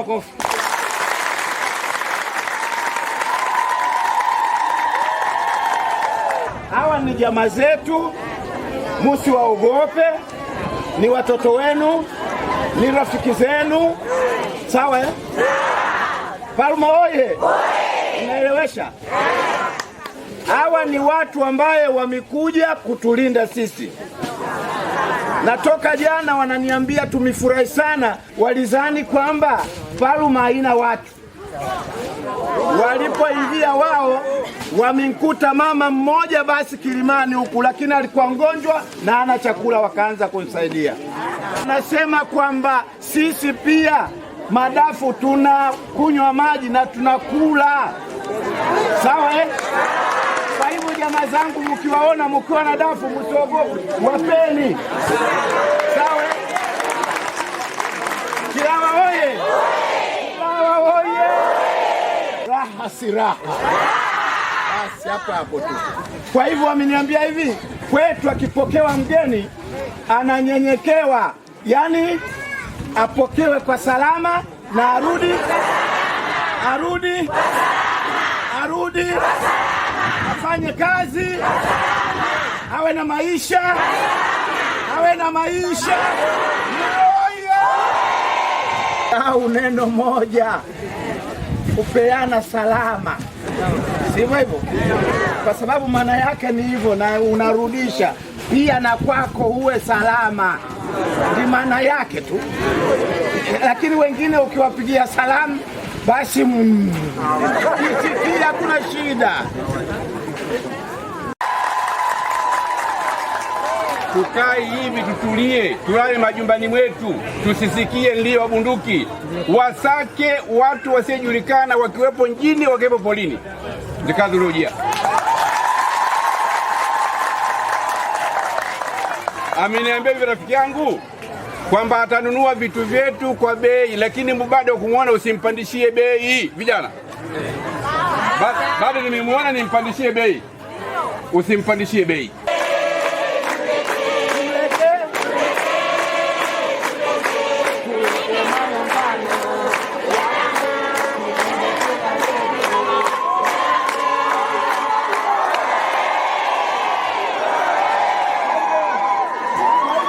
makofi. Hawa ni jamaa zetu, msiwaogope, ni watoto wenu, ni rafiki zenu. Sawa eh? Palma oye! Unaelewesha? Hawa ni watu ambaye wamekuja kutulinda sisi. Natoka jana wananiambia tumefurahi sana, walizani kwamba Palma haina watu. Walipoingia wao wamemkuta mama mmoja basi Kilimani huku, lakini alikuwa mgonjwa na hana chakula, wakaanza kumsaidia. Nasema kwamba sisi pia madafu tunakunywa maji na tunakula. Sawa eh? Kwa hivyo jamaa zangu, mkiwaona mkiwa na dafu msiogope, wapeni. Sawa eh? Kilawa oye! Kilawa oye! Raha si raha. Basi hapo tu. Kwa hivyo wameniambia hivi, kwetu akipokewa mgeni ananyenyekewa, yani apokewe kwa salama na arudi afanye kazi, awe na maisha. Au neno moja, kupeana salama. Sivyo hivyo? Kwa sababu maana yake ni hivyo, na unarudisha pia na kwako uwe salama. Ndi maana yake tu. Lakini wengine ukiwapigia salamu basi kisikia kuna shida. Tukai hivi, tutulie, tulale majumbani mwetu, tusisikie ndio wa bunduki. Wasake watu wasiojulikana, wakiwepo mjini, wakiwepo polini. Zikadhurujia. Ameniambia hivi rafiki yangu kwamba atanunua vitu vyetu kwa bei, lakini bado kumuona usimpandishie bei. Vijana, bado nimemuona nimpandishie bei, usimpandishie bei.